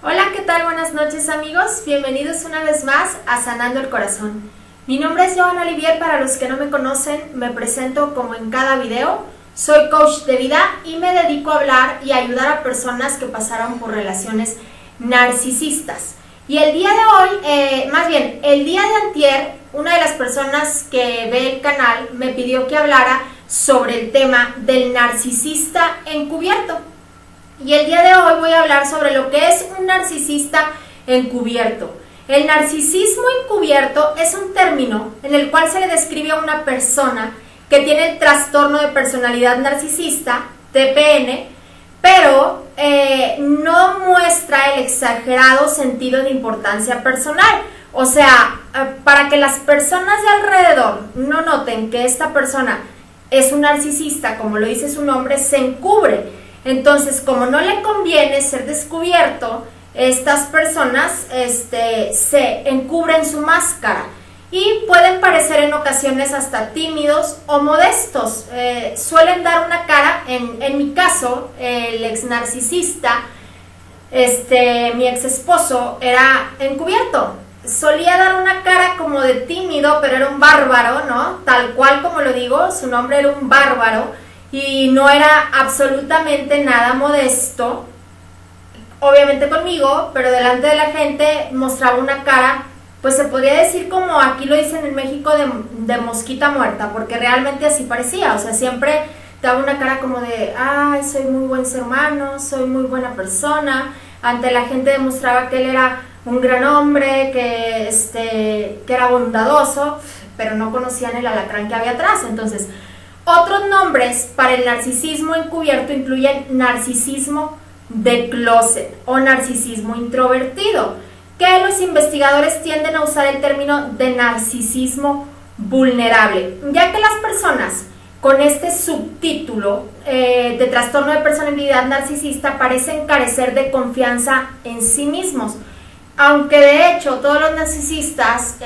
Hola, ¿qué tal? Buenas noches, amigos. Bienvenidos una vez más a Sanando el Corazón. Mi nombre es Joana Olivier. Para los que no me conocen, me presento como en cada video. Soy coach de vida y me dedico a hablar y ayudar a personas que pasaron por relaciones narcisistas. Y el día de hoy, el día de antier, una de las personas que ve el canal me pidió que hablara sobre el tema del narcisista encubierto. Y el día de hoy voy a hablar sobre lo que es un narcisista encubierto. El narcisismo encubierto es un término en el cual se le describe a una persona que tiene el trastorno de personalidad narcisista, TPN, pero no muestra el exagerado sentido de importancia personal. O sea, para que las personas de alrededor no noten que esta persona es un narcisista, como lo dice su nombre, se encubre. Entonces, como no le conviene ser descubierto, estas personas se encubren su máscara y pueden parecer en ocasiones hasta tímidos o modestos. Suelen dar una cara, en mi caso, el ex narcisista, mi ex esposo era encubierto. Solía dar una cara como de tímido, pero era un bárbaro, ¿no? Tal cual como lo digo, su nombre era un bárbaro. Y no era absolutamente nada modesto, obviamente conmigo, pero delante de la gente mostraba una cara, pues se podría decir como aquí lo dicen en México, de mosquita muerta, porque realmente así parecía. O sea, siempre daba una cara como de, ay, soy muy buen ser humano, soy muy buena persona. Ante la gente demostraba que él era un gran hombre, que era bondadoso, pero no conocían el alacrán que había atrás. Entonces, otros nombres para el narcisismo encubierto incluyen narcisismo de closet o narcisismo introvertido, que los investigadores tienden a usar el término de narcisismo vulnerable, ya que las personas con este subtítulo de trastorno de personalidad narcisista parecen carecer de confianza en sí mismos. Aunque de hecho todos los narcisistas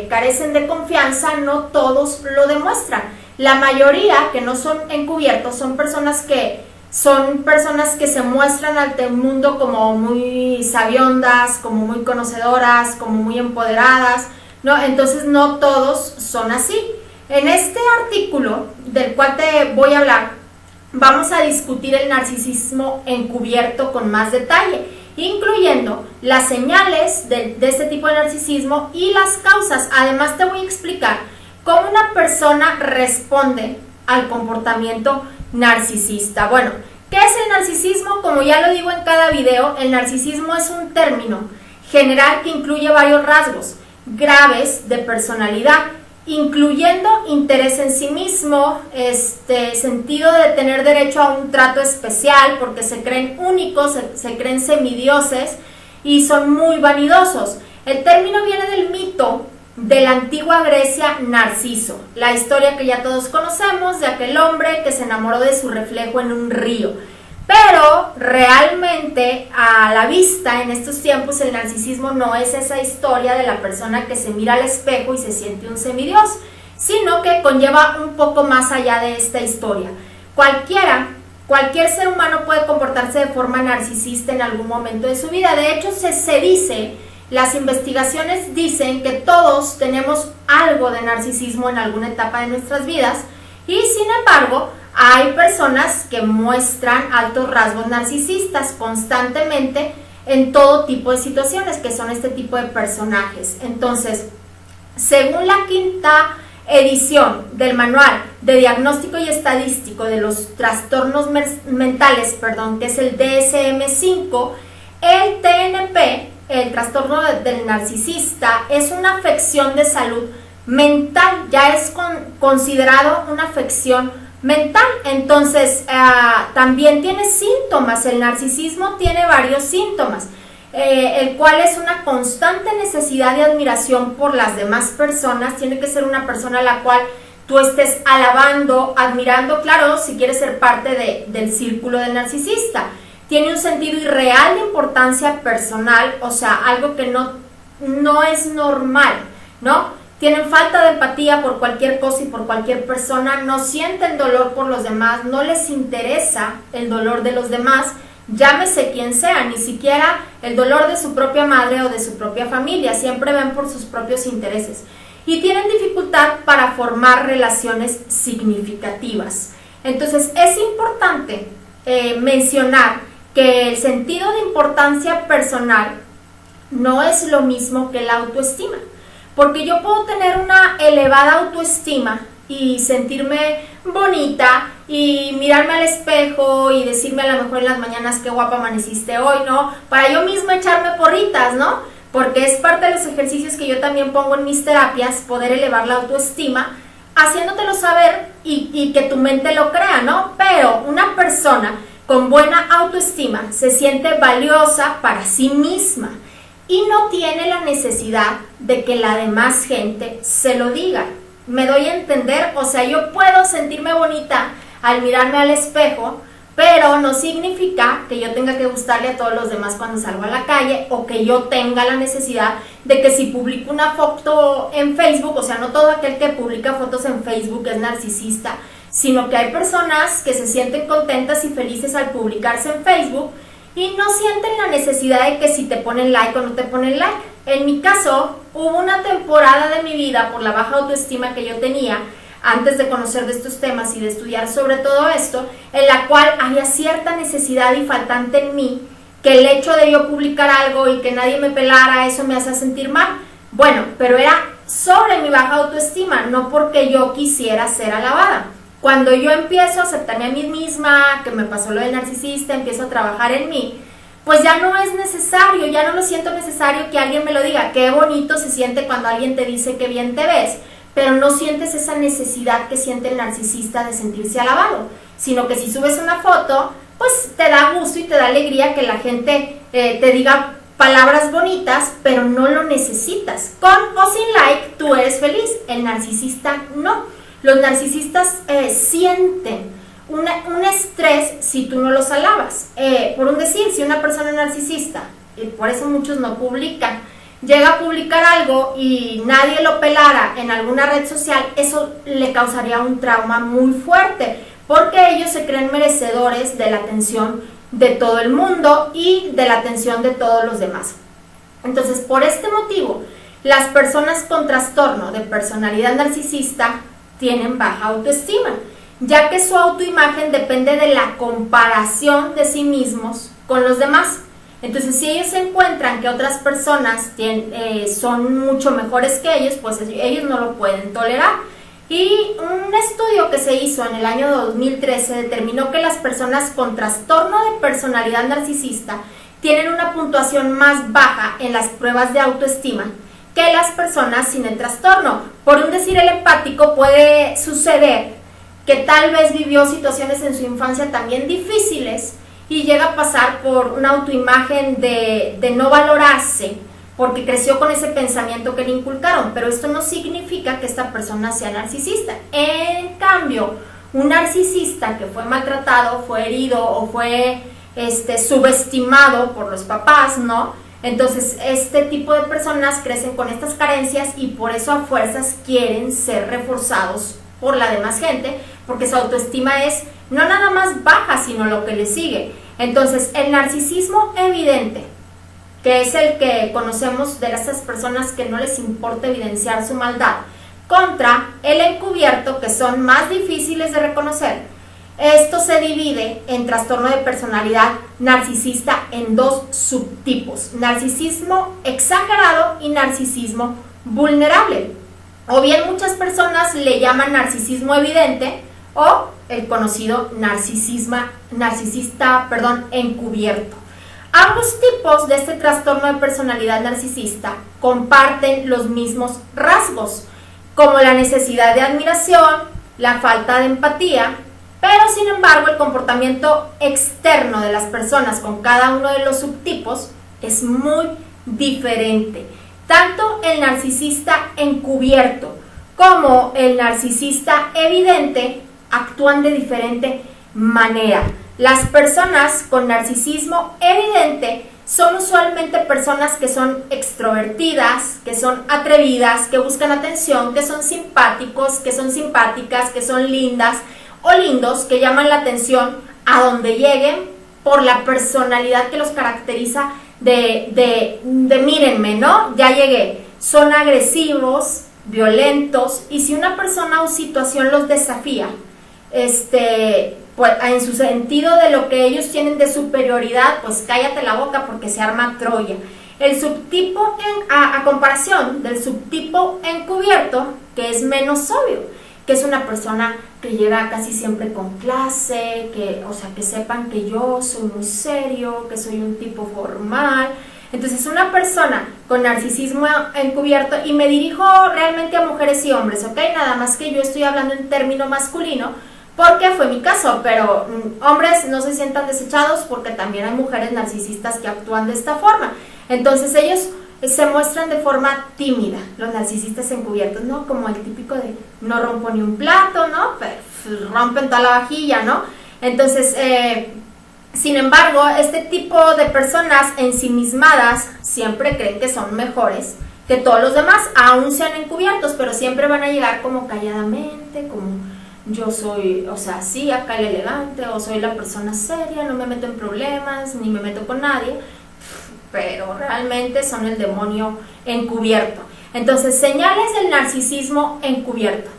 carecen de confianza, no todos lo demuestran. La mayoría que no son encubiertos son personas que se muestran ante el mundo como muy sabiondas, como muy conocedoras, como muy empoderadas, ¿no? Entonces no todos son así. En este artículo del cual te voy a hablar, vamos a discutir el narcisismo encubierto con más detalle, incluyendo las señales de este tipo de narcisismo y las causas. Además te voy a explicar cómo una persona responde al comportamiento narcisista. Bueno, ¿qué es el narcisismo? Como ya lo digo en cada video, el narcisismo es un término general que incluye varios rasgos graves de personalidad, incluyendo interés en sí mismo, sentido de tener derecho a un trato especial porque se creen únicos, se creen semidioses y son muy vanidosos. El término viene del mito de la antigua Grecia, Narciso, la historia que ya todos conocemos de aquel hombre que se enamoró de su reflejo en un río. Pero realmente a la vista en estos tiempos el narcisismo no es esa historia de la persona que se mira al espejo y se siente un semidios, sino que conlleva un poco más allá de esta historia. Cualquier ser humano puede comportarse de forma narcisista en algún momento de su vida. De hecho, se dice, las investigaciones dicen que todos tenemos algo de narcisismo en alguna etapa de nuestras vidas y sin embargo hay personas que muestran altos rasgos narcisistas constantemente en todo tipo de situaciones, que son este tipo de personajes. Entonces, según la quinta edición del Manual de Diagnóstico y Estadístico de los Trastornos Mentales, que es el DSM-5, el TNP, el trastorno del narcisista, es una afección de salud mental, ya es considerado una afección mental. Entonces también tiene síntomas. El narcisismo tiene varios síntomas, el cual es una constante necesidad de admiración por las demás personas. Tiene que ser una persona a la cual tú estés alabando, admirando, claro, si quieres ser parte del círculo del narcisista. Tiene un sentido irreal de importancia personal, o sea, algo que no es normal, ¿no? Tienen falta de empatía por cualquier cosa y por cualquier persona, no sienten dolor por los demás, no les interesa el dolor de los demás, llámese quien sea, ni siquiera el dolor de su propia madre o de su propia familia, siempre ven por sus propios intereses y tienen dificultad para formar relaciones significativas. Entonces es importante mencionar que el sentido de importancia personal no es lo mismo que la autoestima, porque yo puedo tener una elevada autoestima y sentirme bonita y mirarme al espejo y decirme a lo mejor en las mañanas qué guapa amaneciste hoy, ¿no? Para yo misma echarme porritas, ¿no? Porque es parte de los ejercicios que yo también pongo en mis terapias, poder elevar la autoestima, haciéndotelo saber y que tu mente lo crea, ¿no? Pero una persona con buena autoestima se siente valiosa para sí misma y no tiene la necesidad de que la demás gente se lo diga. Me doy a entender, o sea, yo puedo sentirme bonita al mirarme al espejo, pero no significa que yo tenga que gustarle a todos los demás cuando salgo a la calle o que yo tenga la necesidad de que si publico una foto en Facebook, o sea, no todo aquel que publica fotos en Facebook es narcisista, sino que hay personas que se sienten contentas y felices al publicarse en Facebook y no sienten la necesidad de que si te ponen like o no te ponen like. En mi caso, hubo una temporada de mi vida por la baja autoestima que yo tenía antes de conocer de estos temas y de estudiar sobre todo esto, en la cual había cierta necesidad y faltante en mí, que el hecho de yo publicar algo y que nadie me pelara, eso me hacía sentir mal. Bueno, pero era sobre mi baja autoestima, no porque yo quisiera ser alabada. Cuando yo empiezo a aceptarme a mí misma, que me pasó lo del narcisista, empiezo a trabajar en mí, pues ya no es necesario, ya no lo siento necesario que alguien me lo diga. Qué bonito se siente cuando alguien te dice que bien te ves, pero no sientes esa necesidad que siente el narcisista de sentirse alabado, sino que si subes una foto, pues te da gusto y te da alegría que la gente te diga palabras bonitas, pero no lo necesitas. Con o sin like, tú eres feliz, el narcisista no. Los narcisistas sienten un estrés si tú no los alabas. Por un decir, si una persona narcisista, y por eso muchos no publican, llega a publicar algo y nadie lo pelara en alguna red social, eso le causaría un trauma muy fuerte, porque ellos se creen merecedores de la atención de todo el mundo y de la atención de todos los demás. Entonces, por este motivo, las personas con trastorno de personalidad narcisista tienen baja autoestima, ya que su autoimagen depende de la comparación de sí mismos con los demás. Entonces, si ellos encuentran que otras personas son mucho mejores que ellos, pues ellos no lo pueden tolerar. Y un estudio que se hizo en el año 2013 determinó que las personas con trastorno de personalidad narcisista tienen una puntuación más baja en las pruebas de autoestima que las personas sin el trastorno. Por un decir, el empático puede suceder que tal vez vivió situaciones en su infancia también difíciles y llega a pasar por una autoimagen de no valorarse porque creció con ese pensamiento que le inculcaron, pero esto no significa que esta persona sea narcisista. En cambio, un narcisista que fue maltratado, fue herido o fue subestimado por los papás, ¿no? Entonces, este tipo de personas crecen con estas carencias y por eso a fuerzas quieren ser reforzados por la demás gente, porque su autoestima es no nada más baja, sino lo que le sigue. Entonces, el narcisismo evidente, que es el que conocemos de esas personas que no les importa evidenciar su maldad, contra el encubierto, que son más difíciles de reconocer. Esto se divide en trastorno de personalidad narcisista en dos subtipos: narcisismo exagerado y narcisismo vulnerable. O bien muchas personas le llaman narcisismo evidente o el conocido narcisista encubierto. Ambos tipos de este trastorno de personalidad narcisista comparten los mismos rasgos, como la necesidad de admiración, la falta de empatía, pero sin embargo el comportamiento externo de las personas con cada uno de los subtipos es muy diferente. Tanto el narcisista encubierto como el narcisista evidente actúan de diferente manera. Las personas con narcisismo evidente son usualmente personas que son extrovertidas, que son atrevidas, que buscan atención, que son simpáticos, que son simpáticas, que son lindas o lindos, que llaman la atención a donde lleguen por la personalidad que los caracteriza de mírenme, ¿no? Ya llegué. Son agresivos, violentos, y si una persona o situación los desafía, pues en su sentido de lo que ellos tienen de superioridad, pues cállate la boca porque se arma Troya. El subtipo, a comparación del subtipo encubierto, que es menos obvio, que es una persona que llega casi siempre con clase, que sepan que yo soy muy serio, que soy un tipo formal. Entonces, una persona con narcisismo encubierto, y me dirijo realmente a mujeres y hombres, ¿ok? Nada más que yo estoy hablando en término masculino, porque fue mi caso, pero hombres no se sientan desechados porque también hay mujeres narcisistas que actúan de esta forma. Entonces ellos se muestran de forma tímida, los narcisistas encubiertos, ¿no? Como el típico de no rompo ni un plato, ¿no? Pero rompen toda la vajilla, ¿no? Entonces, sin embargo, este tipo de personas ensimismadas siempre creen que son mejores que todos los demás, aún sean encubiertos, pero siempre van a llegar como calladamente, como yo soy, o sea, sí, acá el elegante, o soy la persona seria, no me meto en problemas, ni me meto con nadie, pero realmente son el demonio encubierto. Entonces, señales del narcisismo encubierto.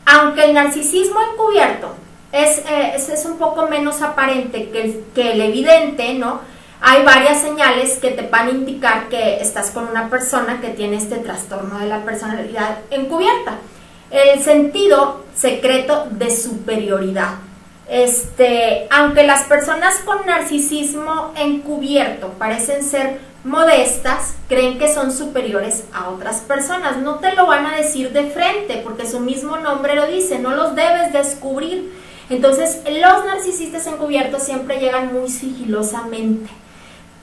Aunque el narcisismo encubierto es un poco menos aparente que el evidente, ¿no? Hay varias señales que te van a indicar que estás con una persona que tiene este trastorno de la personalidad encubierta. El sentido secreto de superioridad. Aunque las personas con narcisismo encubierto parecen ser modestas, creen que son superiores a otras personas. No te lo van a decir de frente porque su mismo nombre lo dice, no los debes descubrir. Entonces, los narcisistas encubiertos siempre llegan muy sigilosamente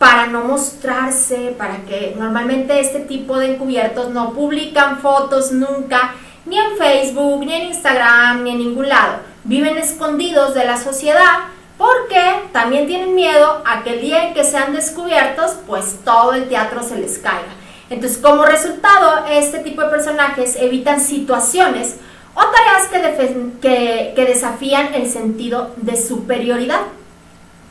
para no mostrarse, para que normalmente este tipo de encubiertos no publican fotos nunca, ni en Facebook, ni en Instagram, ni en ningún lado. Viven escondidos de la sociedad porque también tienen miedo a que el día en que sean descubiertos, pues todo el teatro se les caiga. Entonces, como resultado, este tipo de personajes evitan situaciones o tareas que desafían el sentido de superioridad.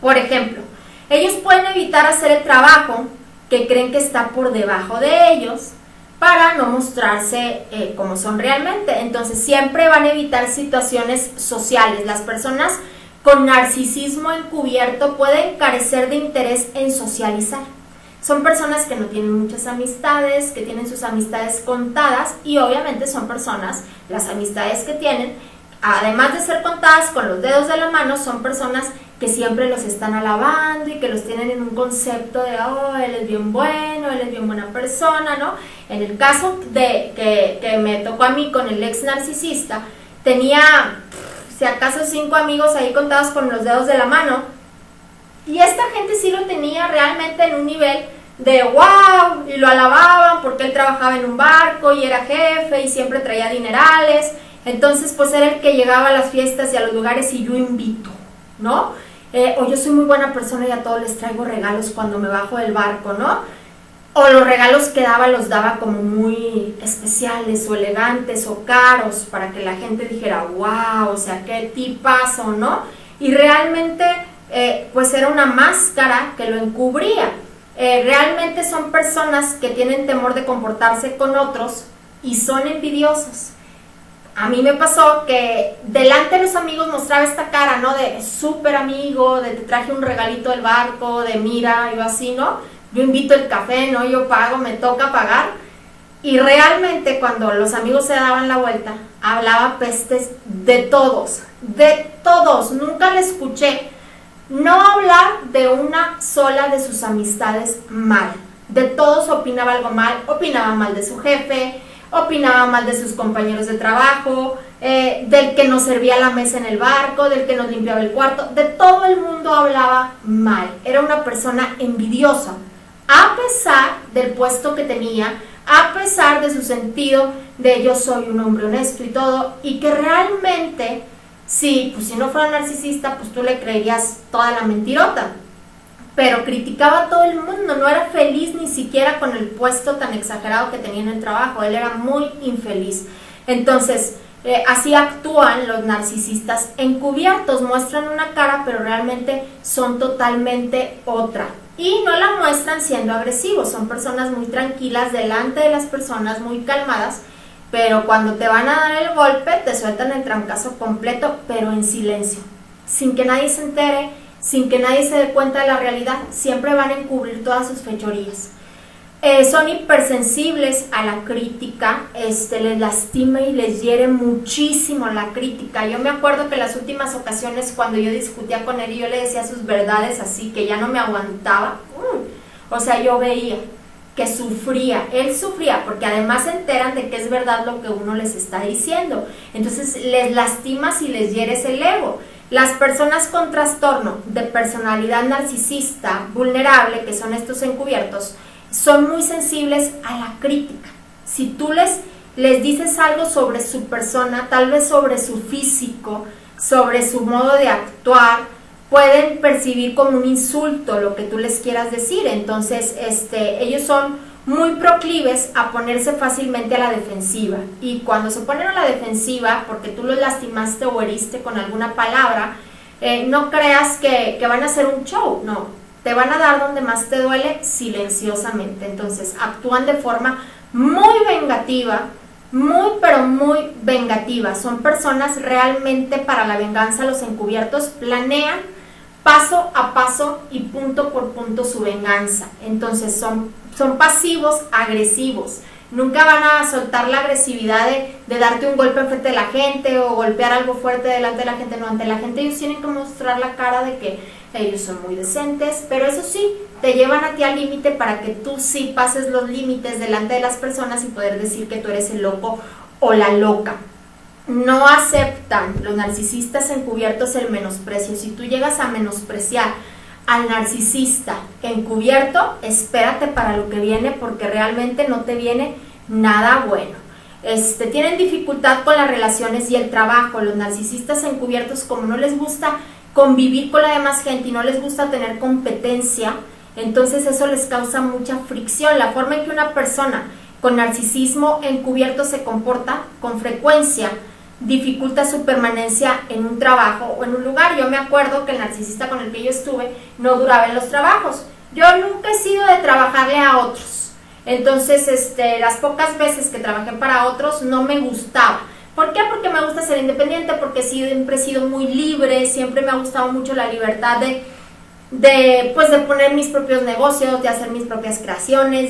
Por ejemplo, ellos pueden evitar hacer el trabajo que creen que está por debajo de ellos, para no mostrarse como son realmente. Entonces siempre van a evitar situaciones sociales. Las personas con narcisismo encubierto pueden carecer de interés en socializar. Son personas que no tienen muchas amistades, que tienen sus amistades contadas, y obviamente son personas, las amistades que tienen, además de ser contadas con los dedos de la mano, son personas que siempre los están alabando y que los tienen en un concepto de, oh, él es bien bueno, él es bien buena persona, ¿no? En el caso de que me tocó a mí con el ex narcisista, tenía, si acaso 5 amigos ahí contados con los dedos de la mano, y esta gente sí lo tenía realmente en un nivel de wow, y lo alababan porque él trabajaba en un barco y era jefe y siempre traía dinerales. Entonces pues era el que llegaba a las fiestas y a los lugares y yo invito, ¿no? O yo soy muy buena persona y a todos les traigo regalos cuando me bajo del barco, ¿no? O los regalos que daba los daba como muy especiales o elegantes o caros para que la gente dijera, wow, o sea, qué tipazo, ¿no? Y realmente pues era una máscara que lo encubría. Realmente son personas que tienen temor de comportarse con otros y son envidiosos. A mí me pasó que delante de los amigos mostraba esta cara, ¿no? De súper amigo, de te traje un regalito del barco, de mira, yo así, ¿no? Yo invito el café, ¿no? Yo pago, me toca pagar. Y realmente cuando los amigos se daban la vuelta, hablaba pestes de todos, nunca le escuché no hablar de una sola de sus amistades mal. De todos opinaba algo mal, opinaba mal de su jefe, opinaba mal de sus compañeros de trabajo, del que nos servía la mesa en el barco, del que nos limpiaba el cuarto, de todo el mundo hablaba mal. Era una persona envidiosa, a pesar del puesto que tenía, a pesar de su sentido de yo soy un hombre honesto y todo, y que realmente, sí, pues si no fuera narcisista, pues tú le creerías toda la mentirota. Pero criticaba a todo el mundo, no era feliz ni siquiera con el puesto tan exagerado que tenía en el trabajo, él era muy infeliz. Entonces, Así actúan los narcisistas encubiertos, muestran una cara pero realmente son totalmente otra. Y no la muestran siendo agresivos, son personas muy tranquilas delante de las personas, muy calmadas, pero cuando te van a dar el golpe te sueltan el trancazo completo, pero en silencio, sin que nadie se entere, sin que nadie se dé cuenta de la realidad. Siempre van a encubrir todas sus fechorías. Son hipersensibles a la crítica, les lastima y les hiere muchísimo la crítica. Yo me acuerdo que las últimas ocasiones cuando yo discutía con él y yo le decía sus verdades así, que ya no me aguantaba, o sea, yo veía que sufría, él sufría, porque además se enteran de que es verdad lo que uno les está diciendo. Entonces les lastimas y les hieres el ego. Las personas con trastorno de personalidad narcisista vulnerable, que son estos encubiertos, son muy sensibles a la crítica. Si tú les dices algo sobre su persona, tal vez sobre su físico, sobre su modo de actuar, pueden percibir como un insulto lo que tú les quieras decir. Entonces ellos son muy proclives a ponerse fácilmente a la defensiva, y cuando se ponen a la defensiva porque tú los lastimaste o heriste con alguna palabra, no creas que van a hacer un show, no. Te van a dar donde más te duele silenciosamente. Entonces actúan de forma muy vengativa, muy pero muy vengativa. Son personas realmente para la venganza. Los encubiertos planean paso a paso y punto por punto su venganza. Entonces son pasivos agresivos. Nunca van a soltar la agresividad de darte un golpe enfrente de la gente o golpear algo fuerte delante de la gente. No, ante la gente ellos tienen que mostrar la cara de que ellos son muy decentes, pero eso sí, te llevan a ti al límite para que tú sí pases los límites delante de las personas y poder decir que tú eres el loco o la loca. No aceptan los narcisistas encubiertos el menosprecio. Si tú llegas a menospreciar al narcisista encubierto, espérate para lo que viene, porque realmente no te viene nada bueno. Tienen dificultad con las relaciones y el trabajo. Los narcisistas encubiertos, como no les gusta convivir con la demás gente y no les gusta tener competencia, entonces eso les causa mucha fricción. La forma en que una persona con narcisismo encubierto se comporta con frecuencia dificulta su permanencia en un trabajo o en un lugar. Yo me acuerdo que el narcisista con el que yo estuve no duraba en los trabajos. Yo nunca he sido de trabajarle a otros, entonces las pocas veces que trabajé para otros no me gustaba. ¿Por qué? Porque me gusta ser independiente, porque siempre he sido muy libre, siempre me ha gustado mucho la libertad de poner mis propios negocios, de hacer mis propias creaciones,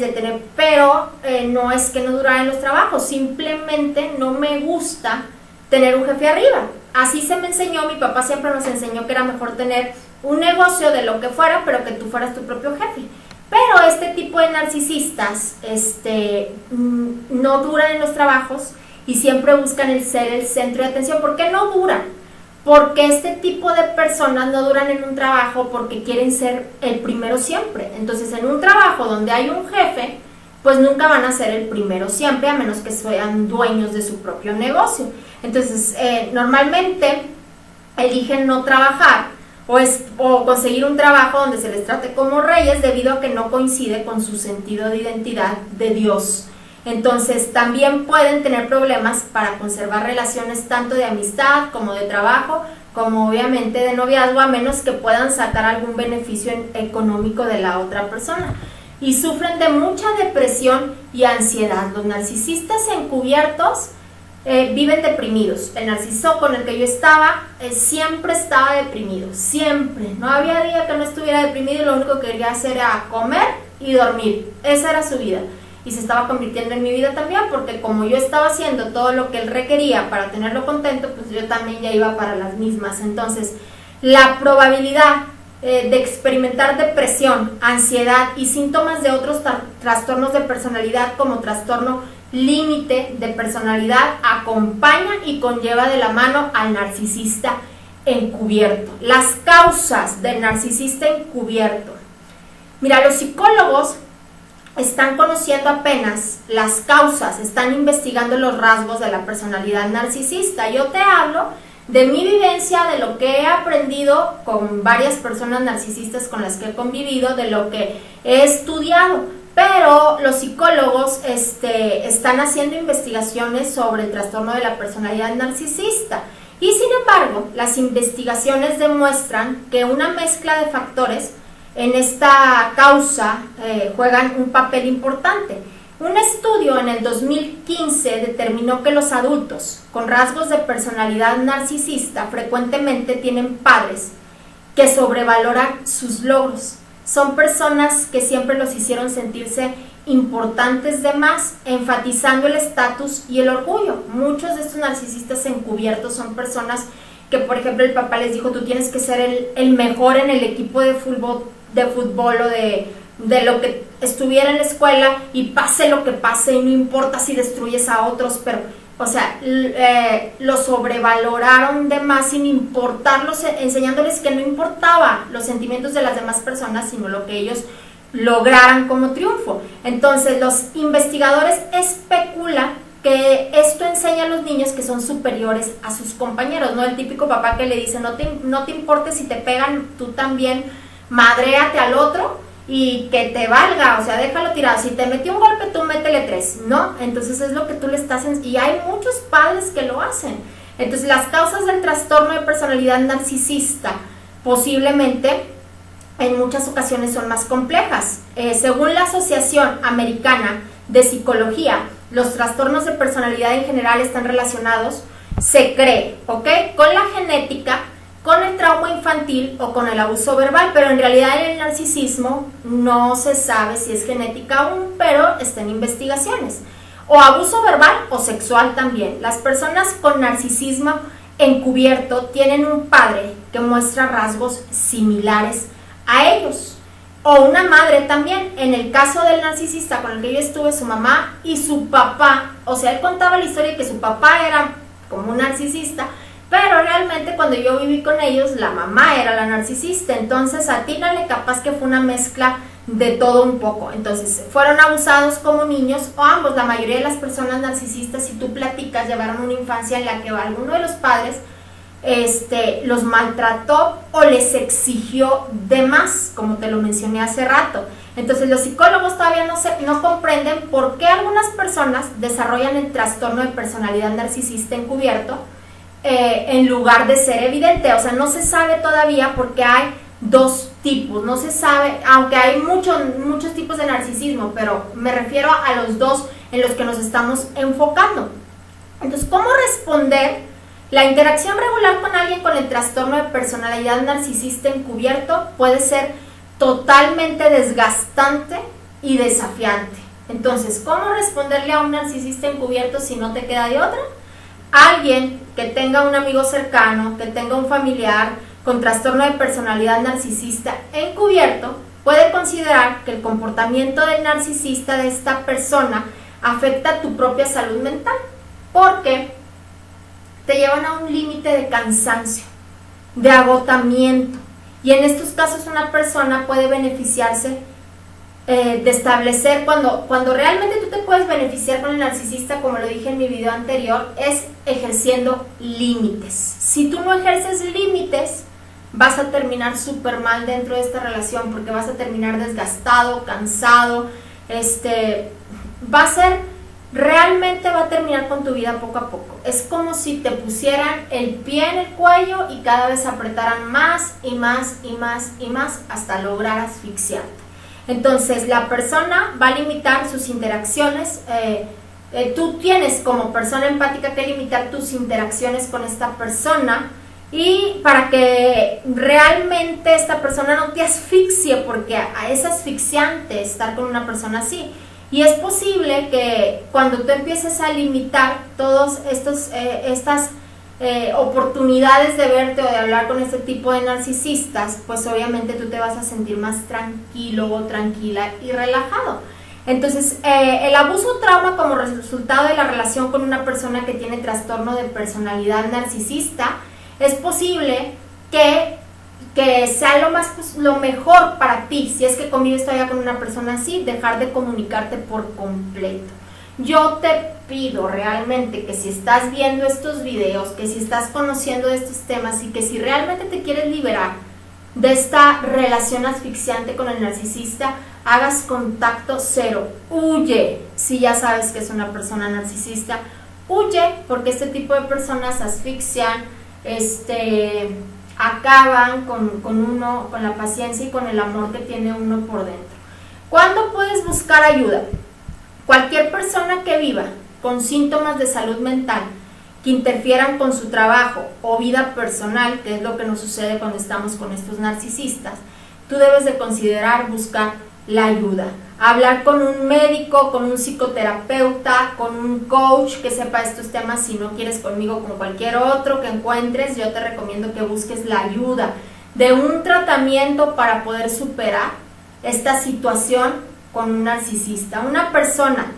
pero no es que no durara en los trabajos, simplemente no me gusta tener un jefe arriba. Así se me enseñó, mi papá siempre nos enseñó que era mejor tener un negocio de lo que fuera, pero que tú fueras tu propio jefe. Pero este tipo de narcisistas no duran en los trabajos y siempre buscan el ser el centro de atención. ¿Por qué no duran? Porque este tipo de personas no duran en un trabajo porque quieren ser el primero siempre. Entonces, en un trabajo donde hay un jefe, pues nunca van a ser el primero siempre, a menos que sean dueños de su propio negocio. Entonces, normalmente eligen no trabajar o conseguir un trabajo donde se les trate como reyes, debido a que no coincide con su sentido de identidad de Dios. Entonces también pueden tener problemas para conservar relaciones tanto de amistad como de trabajo, como obviamente de noviazgo, a menos que puedan sacar algún beneficio económico de la otra persona. Y sufren de mucha depresión y ansiedad. Los narcisistas encubiertos viven deprimidos. El narciso con el que yo estaba siempre estaba deprimido, siempre. No había día que no estuviera deprimido y lo único que quería hacer era comer y dormir. Esa era su vida. Y se estaba convirtiendo en mi vida también, porque como yo estaba haciendo todo lo que él requería para tenerlo contento, pues yo también ya iba para las mismas. Entonces, la probabilidad de experimentar depresión, ansiedad y síntomas de otros trastornos de personalidad, como trastorno límite de personalidad, acompaña y conlleva de la mano al narcisista encubierto. Las causas del narcisista encubierto. Mira, los psicólogos están conociendo apenas las causas, están investigando los rasgos de la personalidad narcisista. Yo te hablo de mi vivencia, de lo que he aprendido con varias personas narcisistas con las que he convivido, de lo que he estudiado, pero los psicólogos están haciendo investigaciones sobre el trastorno de la personalidad narcisista. Y sin embargo, las investigaciones demuestran que una mezcla de factores en esta causa juegan un papel importante. Un estudio en el 2015 determinó que los adultos con rasgos de personalidad narcisista frecuentemente tienen padres que sobrevaloran sus logros. Son personas que siempre los hicieron sentirse importantes de más, enfatizando el estatus y el orgullo. Muchos de estos narcisistas encubiertos son personas que, por ejemplo, el papá les dijo, tú tienes que ser el mejor en el equipo de fútbol o de lo que estuviera en la escuela, y pase lo que pase, y no importa si destruyes a otros, pero, o sea, lo sobrevaloraron de más sin importarlos, enseñándoles que no importaba los sentimientos de las demás personas, sino lo que ellos lograran como triunfo. Entonces, los investigadores especulan que esto enseña a los niños que son superiores a sus compañeros, ¿no? El típico papá que le dice, no te importes si te pegan, tú también madréate al otro y que te valga, o sea, déjalo tirado, si te metió un golpe, tú métele 3, ¿no? Entonces es lo que tú le estás y hay muchos padres que lo hacen. Entonces las causas del trastorno de personalidad narcisista posiblemente en muchas ocasiones son más complejas. Según la Asociación Americana de Psicología, los trastornos de personalidad en general están relacionados, se cree, ¿ok?, con la genética, con el trauma infantil o con el abuso verbal, pero en realidad en el narcisismo no se sabe si es genética aún, pero está en investigaciones. O abuso verbal o sexual también. Las personas con narcisismo encubierto tienen un padre que muestra rasgos similares a ellos, o una madre también. En el caso del narcisista con el que yo estuve, su mamá y su papá, o sea, él contaba la historia de que su papá era como un narcisista, pero realmente cuando yo viví con ellos, la mamá era la narcisista. Entonces atínale, capaz que fue una mezcla de todo un poco. Entonces fueron abusados como niños, o ambos. La mayoría de las personas narcisistas, si tú platicas, llevaron una infancia en la que alguno de los padres los maltrató o les exigió de más, como te lo mencioné hace rato. Entonces los psicólogos todavía no comprenden por qué algunas personas desarrollan el trastorno de personalidad narcisista encubierto en lugar de ser evidente. O sea, no se sabe todavía porque hay dos tipos, no se sabe, aunque hay muchos tipos de narcisismo, pero me refiero a los dos en los que nos estamos enfocando. Entonces, ¿cómo responder? La interacción regular con alguien con el trastorno de personalidad narcisista encubierto puede ser totalmente desgastante y desafiante. Entonces, ¿cómo responderle a un narcisista encubierto si no te queda de otra? Alguien que tenga un amigo cercano, que tenga un familiar con trastorno de personalidad narcisista encubierto, puede considerar que el comportamiento del narcisista de esta persona afecta tu propia salud mental, porque te llevan a un límite de cansancio, de agotamiento, y en estos casos una persona puede beneficiarse de establecer, cuando realmente tú te puedes beneficiar con el narcisista, como lo dije en mi video anterior, es ejerciendo límites. Si tú no ejerces límites, vas a terminar súper mal dentro de esta relación, porque vas a terminar desgastado, cansado, realmente va a terminar con tu vida poco a poco. Es como si te pusieran el pie en el cuello y cada vez apretaran más y más y más y más hasta lograr asfixiarte. Entonces la persona va a limitar sus interacciones, tú tienes como persona empática que limitar tus interacciones con esta persona, y para que realmente esta persona no te asfixie, porque es asfixiante estar con una persona así. Y es posible que cuando tú empieces a limitar todas estas oportunidades de verte o de hablar con este tipo de narcisistas, pues obviamente tú te vas a sentir más tranquilo o tranquila y relajado. Entonces, el abuso o trauma como resultado de la relación con una persona que tiene trastorno de personalidad narcisista, es posible que sea lo mejor para ti, si es que convives todavía con una persona así, dejar de comunicarte por completo. Yo te pido realmente que si estás viendo estos videos, que si estás conociendo de estos temas y que si realmente te quieres liberar de esta relación asfixiante con el narcisista, hagas contacto cero. Huye si ya sabes que es una persona narcisista. Huye, porque este tipo de personas asfixian, acaban con uno, con la paciencia y con el amor que tiene uno por dentro. ¿Cuándo puedes buscar ayuda? Cualquier persona que viva con síntomas de salud mental que interfieran con su trabajo o vida personal, que es lo que nos sucede cuando estamos con estos narcisistas, tú debes de considerar buscar la ayuda. Hablar con un médico, con un psicoterapeuta, con un coach que sepa estos temas. Si no quieres conmigo, con cualquier otro que encuentres, yo te recomiendo que busques la ayuda de un tratamiento para poder superar esta situación con un narcisista. Una persona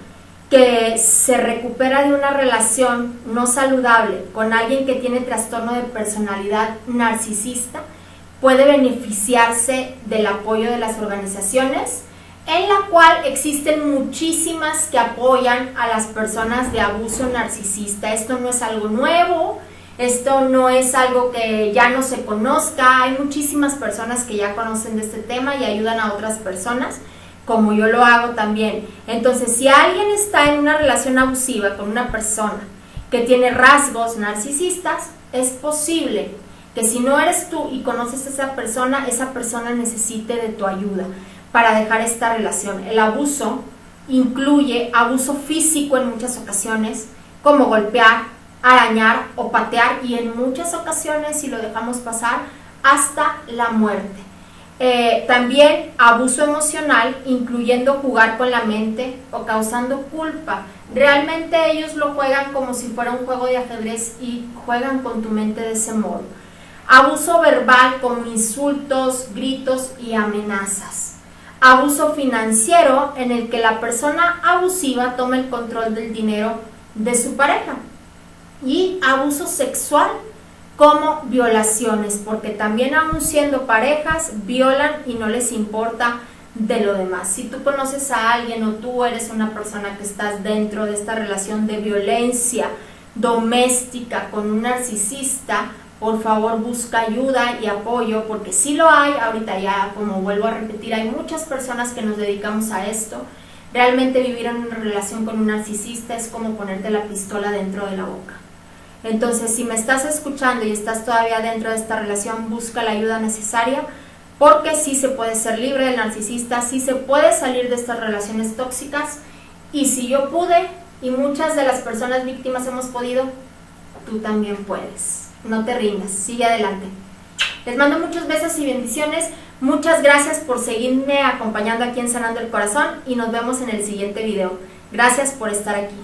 que se recupera de una relación no saludable con alguien que tiene trastorno de personalidad narcisista puede beneficiarse del apoyo de las organizaciones, en la cual existen muchísimas que apoyan a las personas de abuso narcisista. Esto no es algo nuevo, esto no es algo que ya no se conozca. Hay muchísimas personas que ya conocen de este tema y ayudan a otras personas, como yo lo hago también. Entonces, si alguien está en una relación abusiva con una persona que tiene rasgos narcisistas, es posible que si no eres tú y conoces a esa persona necesite de tu ayuda para dejar esta relación. El abuso incluye abuso físico en muchas ocasiones, como golpear, arañar o patear, y en muchas ocasiones, si lo dejamos pasar, hasta la muerte. También abuso emocional, incluyendo jugar con la mente o causando culpa. Realmente ellos lo juegan como si fuera un juego de ajedrez y juegan con tu mente de ese modo. Abuso verbal, como insultos, gritos y amenazas. Abuso financiero, en el que la persona abusiva toma el control del dinero de su pareja. Y abuso sexual, como violaciones, porque también aún siendo parejas violan y no les importa de lo demás. Si tú conoces a alguien o tú eres una persona que estás dentro de esta relación de violencia doméstica con un narcisista, por favor busca ayuda y apoyo, porque sí lo hay. Ahorita ya, como vuelvo a repetir, hay muchas personas que nos dedicamos a esto. Realmente vivir en una relación con un narcisista es como ponerte la pistola dentro de la boca. Entonces, si me estás escuchando y estás todavía dentro de esta relación, busca la ayuda necesaria, porque sí se puede ser libre del narcisista, sí se puede salir de estas relaciones tóxicas, y si yo pude y muchas de las personas víctimas hemos podido, tú también puedes. No te rindas, sigue adelante. Les mando muchos besos y bendiciones. Muchas gracias por seguirme acompañando aquí en Sanando el Corazón, y nos vemos en el siguiente video. Gracias por estar aquí.